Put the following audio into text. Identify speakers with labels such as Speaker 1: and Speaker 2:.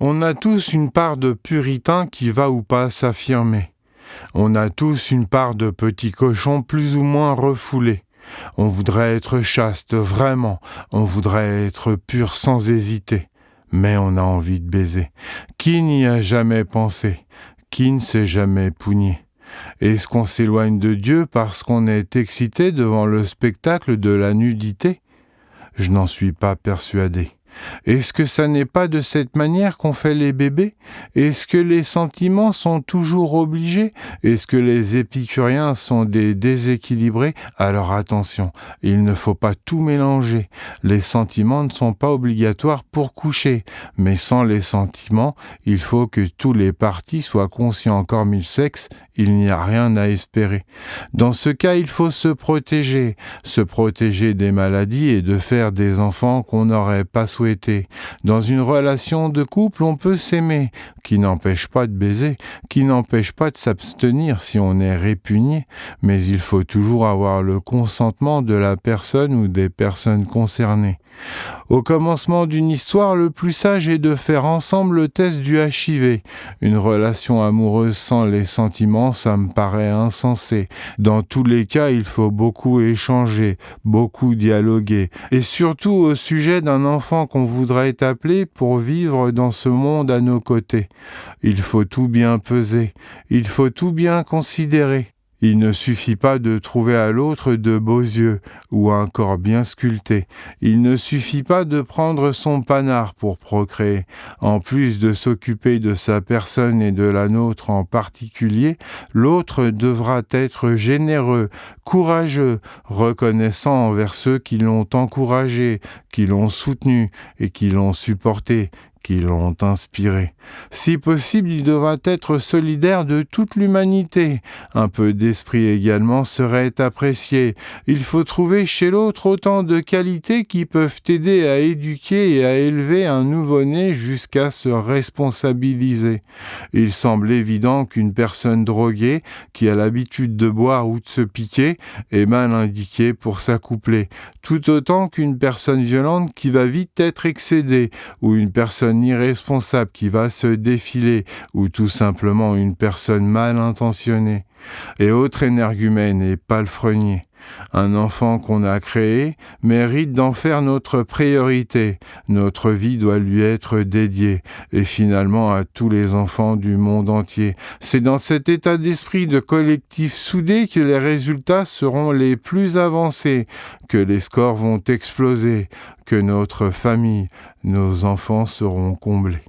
Speaker 1: On a tous une part de puritain qui va ou pas s'affirmer. On a tous une part de petit cochon plus ou moins refoulé. On voudrait être chaste, vraiment. On voudrait être pur sans hésiter. Mais on a envie de baiser. Qui n'y a jamais pensé? Qui ne s'est jamais pougné? Est-ce qu'on s'éloigne de Dieu parce qu'on est excité devant le spectacle de la nudité? Je n'en suis pas persuadé. Est-ce que ça n'est pas de cette manière qu'on fait les bébés? Est-ce que les sentiments sont toujours obligés? Est-ce que les épicuriens sont des déséquilibrés? Alors attention, il ne faut pas tout mélanger. Les sentiments ne sont pas obligatoires pour coucher, mais sans les sentiments, il faut que tous les partis soient conscients qu'hors mille sexes, il n'y a rien à espérer. Dans ce cas, il faut se protéger des maladies et de faire des enfants qu'on n'aurait pas souhaité. Dans une relation de couple, on peut s'aimer, qui n'empêche pas de baiser, qui n'empêche pas de s'abstenir si on est répugné, mais il faut toujours avoir le consentement de la personne ou des personnes concernées. Au commencement d'une histoire, le plus sage est de faire ensemble le test du HIV. Une relation amoureuse sans les sentiments, ça me paraît insensé. Dans tous les cas, il faut beaucoup échanger, beaucoup dialoguer, et surtout au sujet d'un enfant qu'on voudrait appeler pour vivre dans ce monde à nos côtés. Il faut tout bien peser, il faut tout bien considérer. Il ne suffit pas de trouver à l'autre de beaux yeux ou un corps bien sculpté. Il ne suffit pas de prendre son panard pour procréer. En plus de s'occuper de sa personne et de la nôtre en particulier, l'autre devra être généreux, courageux, reconnaissant envers ceux qui l'ont encouragé, qui l'ont soutenu et qui l'ont supporté, qui l'ont inspiré. Si possible, il devra être solidaire de toute l'humanité. Un peu d'esprit également serait apprécié. Il faut trouver chez l'autre autant de qualités qui peuvent aider à éduquer et à élever un nouveau-né jusqu'à se responsabiliser. Il semble évident qu'une personne droguée, qui a l'habitude de boire ou de se piquer, est mal indiquée pour s'accoupler, tout autant qu'une personne violente qui va vite être excédée, ou une personne irresponsable qui va se défiler, ou tout simplement une personne mal intentionnée. Et autre énergumène et palefrenier. Un enfant qu'on a créé mérite d'en faire notre priorité. Notre vie doit lui être dédiée, et finalement à tous les enfants du monde entier. C'est dans cet état d'esprit de collectif soudé que les résultats seront les plus avancés, que les scores vont exploser, que notre famille, nos enfants seront comblés.